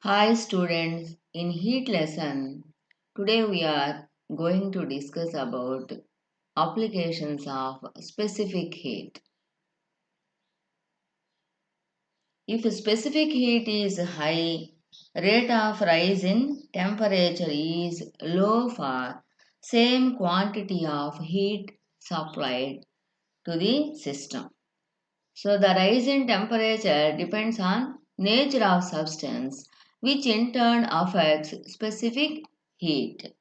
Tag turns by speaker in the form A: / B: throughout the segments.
A: Hi students, in heat lesson, today we are going to discuss about applications of specific heat. If specific heat is high, rate of rise in temperature is low for same quantity of heat supplied to the system. So the rise in temperature depends on nature of substance which in turn affects specific heat.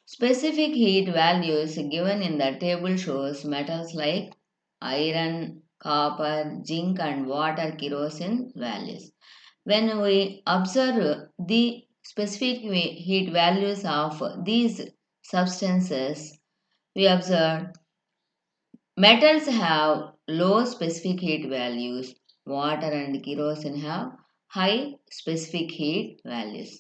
A: Specific heat values given in the table shows metals like iron, copper, zinc and water kerosene values. When we observe the specific heat values of these substances, we observe metals have low specific heat values, water and kerosene have high specific heat values.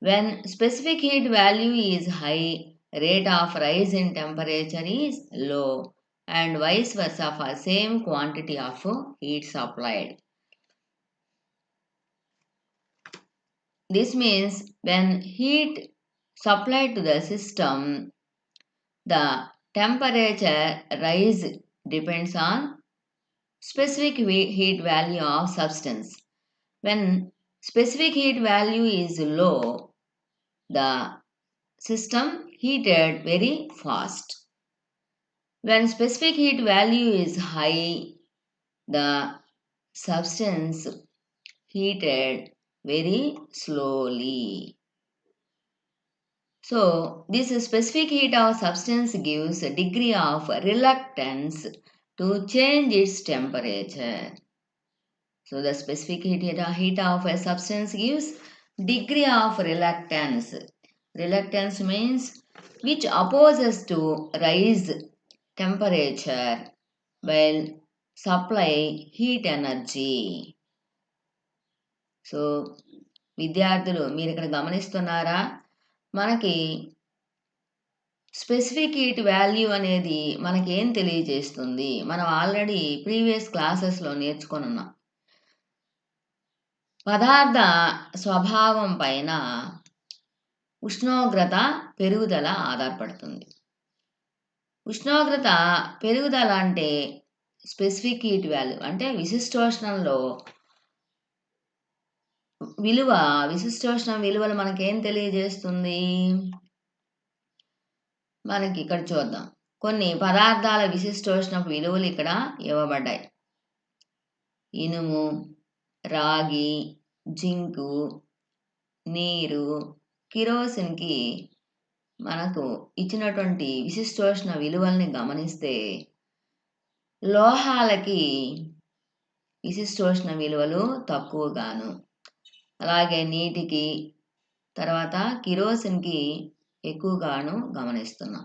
A: When specific heat value is high, rate of rise in temperature is low and vice versa for same quantity of heat supplied. This means when heat supplied to the system, the temperature rise depends on specific heat value of substance. When specific heat value is low, the system heated very fast. When specific heat value is high, the substance heated very slowly. So, this specific heat of substance gives a degree of reluctance to change its temperature. So, the specific heat of a substance gives degree of reluctance. Reluctance means which opposes to rise temperature while supply heat energy. So విద్యార్థులు మీరు ఇక్కడ గమనిస్తున్నారా, మనకి specific heat value అనేది మనకి ఏం తెలియజేస్తుంది? మనం already previous క్లాసెస్లో నేర్చుకొని ఉన్నాం. పదార్థ స్వభావం పైన ఉష్ణోగ్రత పెరుగుదల ఆధారపడుతుంది. ఉష్ణోగ్రత పెరుగుదల అంటే స్పెసిఫిక్ హీట్ వాల్యూ అంటే విశిష్టోష్ణంలో విశిష్టోష్ణం విలువలు మనకేం తెలియజేస్తుంది? మనకి ఇక్కడ చూద్దాం. కొన్ని పదార్థాల విశిష్టోష్ణపు విలువలు ఇక్కడ ఇవ్వబడ్డాయి. ఇనుము, రాగి, జింకు, నీరు, కిరోసిన్కి మనకు ఇచ్చినటువంటి విశిష్టోష్ణ విలువల్ని గమనిస్తే లోహాలకి విశిష్టోష్ణ విలువలు తక్కువగాను, అలాగే నీటికి తర్వాత కిరోసిన్కి ఎక్కువగాను గమనిస్తున్నాం.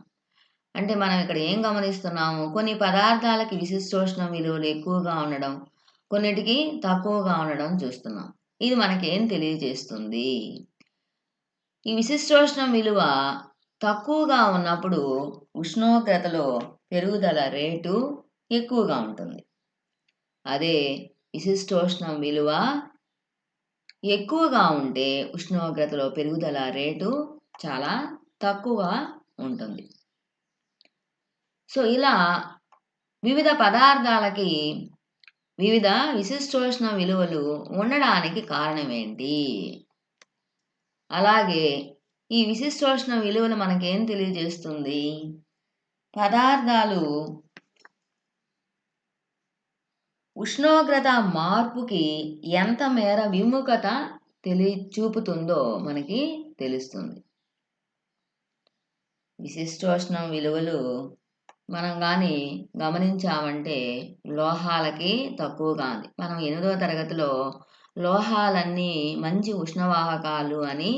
A: అంటే మనం ఇక్కడ ఏం గమనిస్తున్నాము? కొన్ని పదార్థాలకి విశిష్టోష్ణ విలువలు ఎక్కువగా ఉండడం, కొన్నిటికి తక్కువగా ఉండడం చూస్తున్నాం. ఇది మనకేం తెలియజేస్తుంది? ఈ విశిష్టోష్ణం విలువ తక్కువగా ఉన్నప్పుడు ఉష్ణోగ్రతలో పెరుగుదల రేటు ఎక్కువగా ఉంటుంది. అదే విశిష్టోష్ణం విలువ ఎక్కువగా ఉంటే ఉష్ణోగ్రతలో పెరుగుదల రేటు చాలా తక్కువగా ఉంటుంది. సో ఇలా వివిధ పదార్థాలకి వివిధ విశిష్టోష్ణ విలువలు ఉండడానికి కారణం ఏంటి? అలాగే ఈ విశిష్టోష్ణ విలువలు మనకేం తెలియజేస్తుంది? పదార్థాలు ఉష్ణోగ్రత మార్పుకి ఎంత మేర విముఖత చూపుతుందో మనకి తెలుస్తుంది. విశిష్టోష్ణం విలువలు మనం కానీ గమనించామంటే లోహాలకి తక్కువగా ఉంది. మనం 8వ తరగతిలో లోహాలన్నీ మంచి ఉష్ణవాహకాలు అని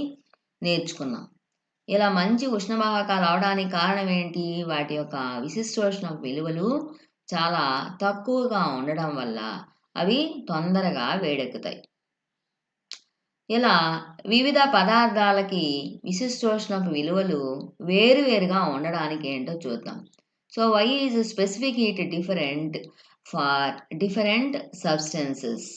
A: నేర్చుకున్నాం. ఇలా మంచి ఉష్ణవాహకాలు అవడానికి కారణం ఏంటి? వాటి యొక్క విశిష్టోష్ణ విలువలు చాలా తక్కువగా ఉండడం వల్ల అవి తొందరగా వేడెక్కుతాయి. ఇలా వివిధ పదార్థాలకి విశిష్టోష్ణపు విలువలు వేరువేరుగా ఉండడానికి ఏంటో చూద్దాం. So why is specific heat different for different substances?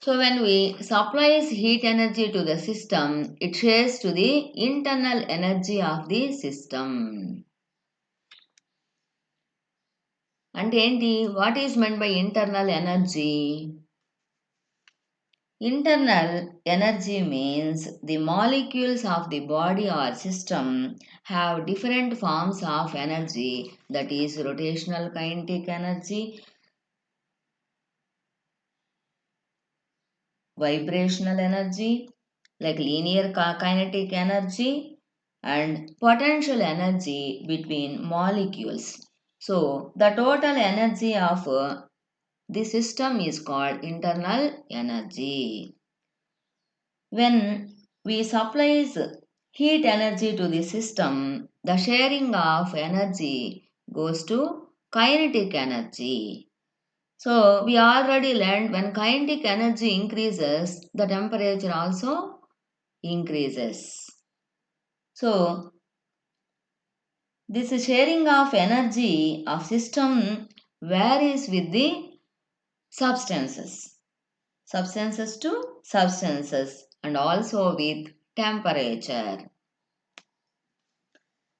A: So when we supplies heat energy to the system, it shares to the internal energy of the system. And what is meant by internal energy? Internal energy means the molecules of the body or system have different forms of energy, that is rotational kinetic energy, vibrational energy, like linear kinetic energy, and potential energy between molecules. So the total energy of the system is called internal energy. When we supply heat energy to the system, the sharing of energy goes to kinetic energy. So we already learned when kinetic energy increases, the temperature also increases. So this sharing of energy of system varies with the substances. Substances to substances and also with temperature.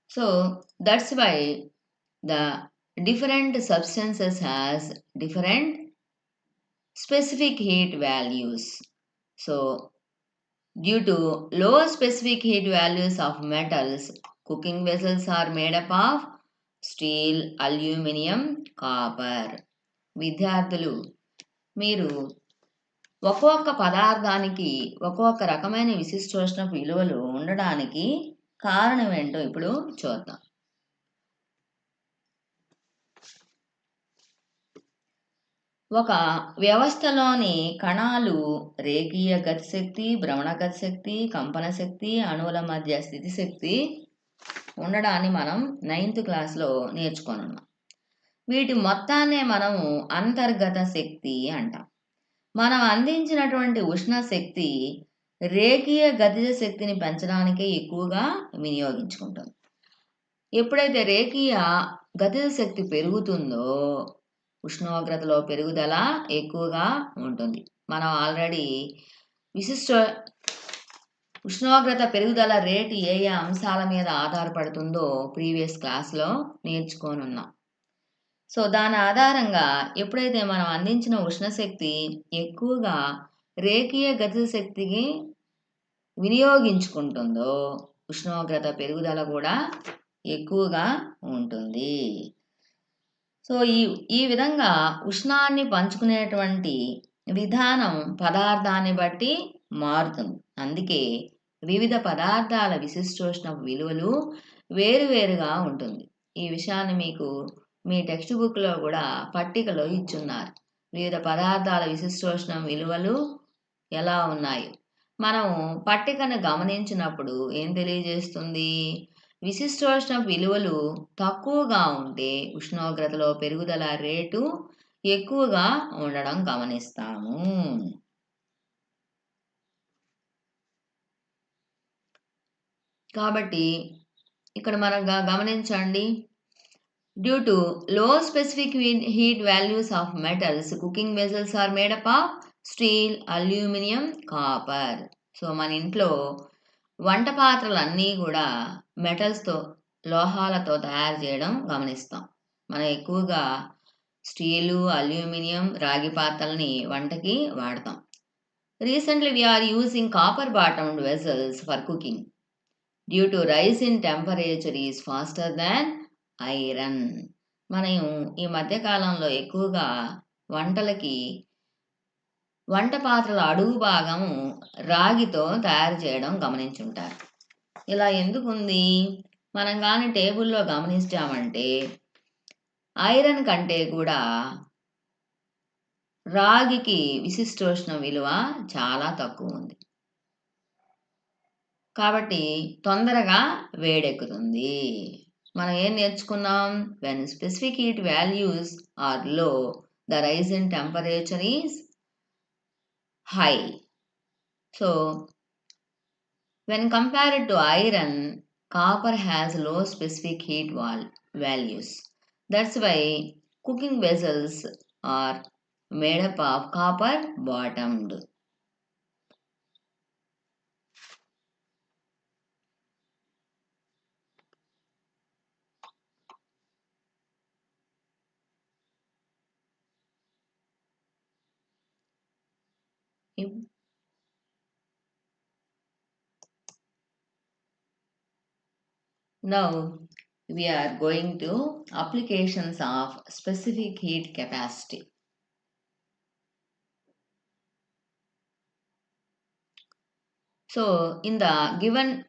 A: So that's why the different substances has different specific heat values. So due to low specific heat values of metals, cooking vessels are made up of steel, aluminium, copper. విద్యార్థులు, మీరు ఒక్కొక్క పదార్థానికి ఒక్కొక్క రకమైన విశిష్టోష్ణ విలువలు ఉండడానికి కారణం ఏంటో ఇప్పుడు చూద్దాం. ఒక వ్యవస్థలోని కణాలు రేఖీయ గతిశక్తి, భ్రమణ గతిశక్తి, కంపన శక్తి, అణువుల మధ్య స్థితి శక్తి ఉండడాన్ని మనం 9th క్లాస్లో నేర్చుకున్నాం. వీటి మొత్తాన్నే మనము అంతర్గత శక్తి అంటాం. మనం అందించినటువంటి ఉష్ణ శక్తి రేఖీయ గతిజ శక్తిని పెంచడానికే ఎక్కువగా వినియోగించుకుంటుంది. ఎప్పుడైతే రేఖీయ గతిజ శక్తి పెరుగుతుందో ఉష్ణోగ్రతలో పెరుగుదల ఎక్కువగా ఉంటుంది. మనం ఆల్రెడీ విశిష్ట ఉష్ణోగ్రత పెరుగుదల రేటు ఏ ఏ అంశాల మీద ఆధారపడుతుందో ప్రీవియస్ క్లాస్లో నేర్చుకొని ఉన్నాం. సో దాని ఆధారంగా ఎప్పుడైతే మనం అందించిన ఉష్ణశక్తి ఎక్కువగా రేఖీయ గతిజ శక్తికి వినియోగించుకుంటుందో ఉష్ణోగ్రత పెరుగుదల కూడా ఎక్కువగా ఉంటుంది. సో ఈ విధంగా ఉష్ణాన్ని పంచుకునేటువంటి విధానం పదార్థాన్ని బట్టి మారుతుంది. అందుకే వివిధ పదార్థాల విశిష్టోష్ణ విలువలు వేరువేరుగా ఉంటుంది. ఈ విషయాన్ని మీకు మీ టెక్స్ట్ బుక్లో కూడా పట్టికలో ఇచ్చున్నారు. వివిధ పదార్థాల విశిష్టోష్ణ విలువలు ఎలా ఉన్నాయి. మనం పట్టికను గమనించినప్పుడు ఏం తెలియజేస్తుంది? విశిష్టోష్ణ విలువలు తక్కువగా ఉంటే ఉష్ణోగ్రతలో పెరుగుదల రేటు ఎక్కువగా ఉండడం గమనిస్తాము. కాబట్టి ఇక్కడ మనం గమనించండి. Due to low specific heat values of metals, cooking vessels are made up of steel, aluminium, copper. So మన ఇంట్లో వంట పాత్రలు అన్నీ కూడా మెటల్స్తో, లోహాలతో తయారు చేయడం గమనిస్తాం. మనం ఎక్కువగా స్టీలు, అల్యూమినియం, రాగి పాత్రల్ని వంటకి వాడతాం. Recently we are using copper bottomed vessels for cooking due to rise in temperature is faster than iron. మనం ఈ మధ్యకాలంలో ఎక్కువగా వంటలకి వంట పాత్రల అడుగు భాగము రాగితో తయారు చేయడం గమనించుంటారు. ఇలా ఎందుకుంది? మనం కానీ టేబుల్లో గమనించామంటే ఐరన్ కంటే కూడా రాగికి విశిష్టోష్ణ విలువ చాలా తక్కువ ఉంది. కాబట్టి తొందరగా వేడెక్కుతుంది. మనం ఏం నేర్చుకున్నాం? When specific heat values are low, the rise in temperature is high. So when compared to iron, copper has low specific heat values. That's why cooking vessels are made up of copper bottomed. Now we are going to applications of specific heat capacity. So in the given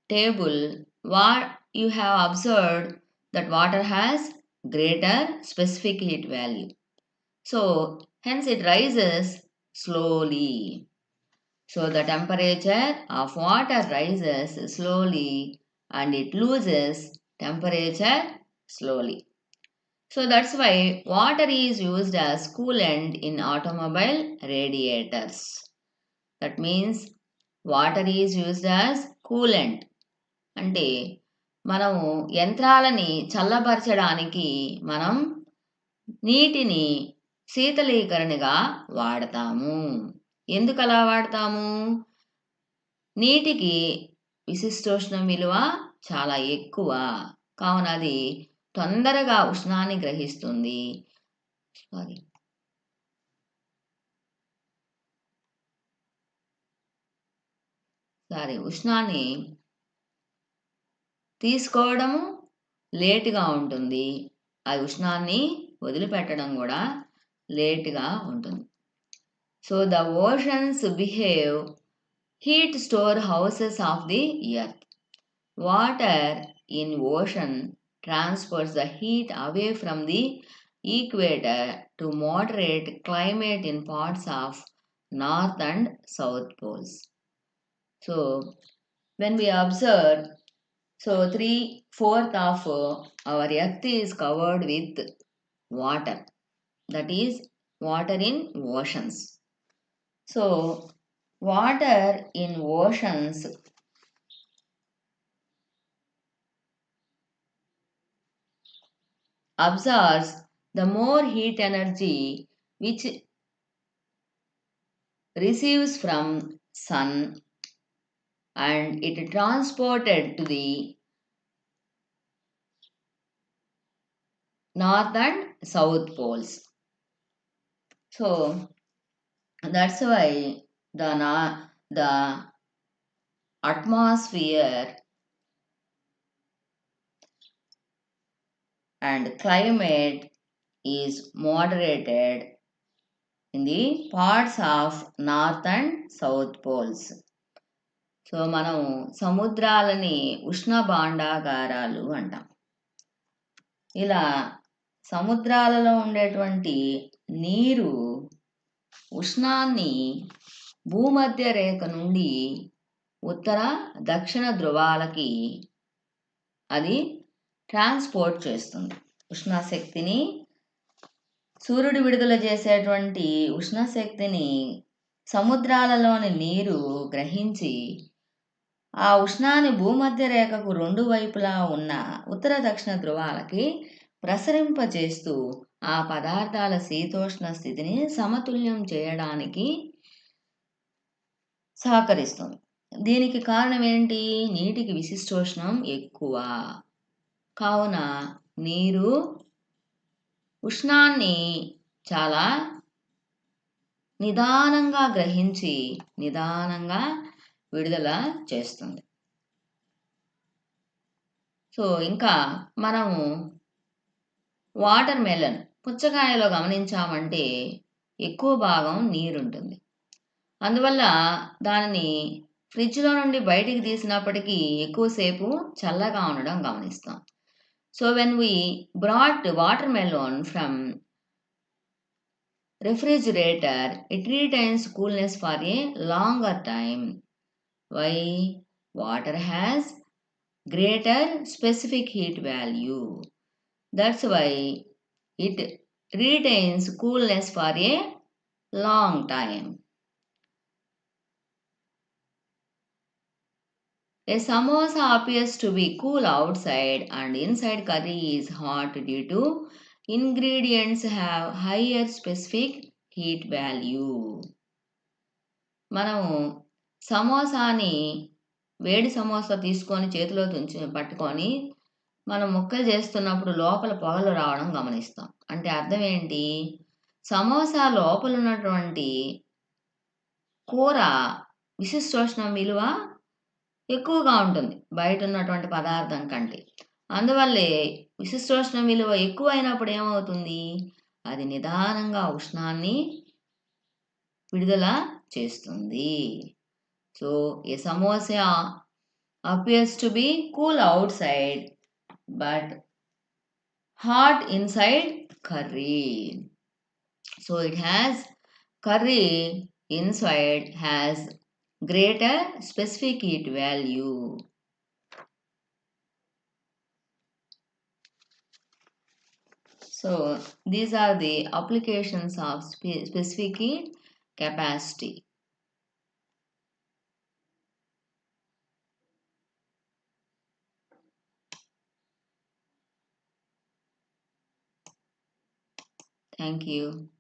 A: table, what you have observed that water has greater specific heat value. So hence it rises slowly. So the temperature of water rises slowly and it loses temperature slowly. So that's why water is used as coolant in automobile radiators. That means water is used as coolant. అంటే మనము యంత్రాలని చల్లబరచడానికి మనం నీటిని శీతలీకరణగా వాడతాము. ఎందుకు అలా వాడతాము? నీటికి విశిష్టోష్ణం విలువ చాలా ఎక్కువ, కావున అది తొందరగా ఉష్ణాన్ని గ్రహిస్తుంది. ఉష్ణాన్ని తీసుకోవడము లేటుగా ఉంటుంది, ఆ ఉష్ణాన్ని వదిలిపెట్టడం కూడా లేటుగా ఉంటుంది. So the oceans behave heat store houses of the earth. Water in ocean transports the heat away from the equator to moderate climate in parts of north and south poles. So when we observe, so 3/4 of our earth is covered with water, that is water in oceans. So water in oceans absorbs the more heat energy which receives from sun and it transported to the north and south poles. So that's why the atmosphere and climate is moderated in the parts of north and south poles. So మనం సముద్రాలని ఉష్ణ భాండాగారాలు అంటాం. ఇలా సముద్రాలలో ఉండేటువంటి నీరు ఉష్ణాన్ని భూమధ్య రేఖ నుండి ఉత్తర దక్షిణ ధ్రువాలకి అది ట్రాన్స్పోర్ట్ చేస్తుంది. ఉష్ణశక్తిని, సూర్యుడు విడుదల చేసేటువంటి ఉష్ణశక్తిని సముద్రాలలోని నీరు గ్రహించి ఆ ఉష్ణాన్ని భూమధ్య రేఖకు రెండు వైపులా ఉన్న ఉత్తర దక్షిణ ధ్రువాలకి ప్రసరింపచేస్తూ ఆ పదార్థాల శీతోష్ణ స్థితిని సమతుల్యం చేయడానికి సహకరిస్తుంది. దీనికి కారణం ఏంటి? నీటికి విశిష్టోష్ణం ఎక్కువ, కావున నీరు ఉష్ణాన్ని చాలా నిదానంగా గ్రహించి నిదానంగా విడుదల చేస్తుంది. సో ఇంకా మనము వాటర్ మెలన్ పుచ్చకాయలో గమనించామంటే ఎక్కువ భాగం నీరుంటుంది. అందువల్ల దానిని ఫ్రిడ్జ్లో నుండి బయటికి తీసినప్పటికీ ఎక్కువసేపు చల్లగా ఉండడం గమనిస్తాం. So when we brought water melon from refrigerator, it retains coolness for a longer time. Why? Water has greater specific heat value. That's why it retains coolness for a long time. A samosa appears to be cool outside and inside curry is hot due to ingredients have higher specific heat value. మనము సమోసాని వేడి సమోసా తీసుకొని చేతిలో పట్టుకొని మనం ముక్కలు చేస్తున్నప్పుడు లోపల పొగలు రావడం గమనిస్తాం. అంటే అర్థం ఏంటి? సమోసా లోపల ఉన్నటువంటి కూర విశిష్టోష్ణం విలువ ఎక్కువగా ఉంటుంది బయట ఉన్నటువంటి పదార్థం కంటే. అందువల్లే విశిష్టోష్ణం విలువ ఎక్కువైనప్పుడు ఏమవుతుంది? అది నిదానంగా ఉష్ణాన్ని విడుదల చేస్తుంది. So A samosa appears to be cool outside but hot inside curry. So it has curry inside has greater specific heat value. So these are the applications of specific heat capacity. Thank you.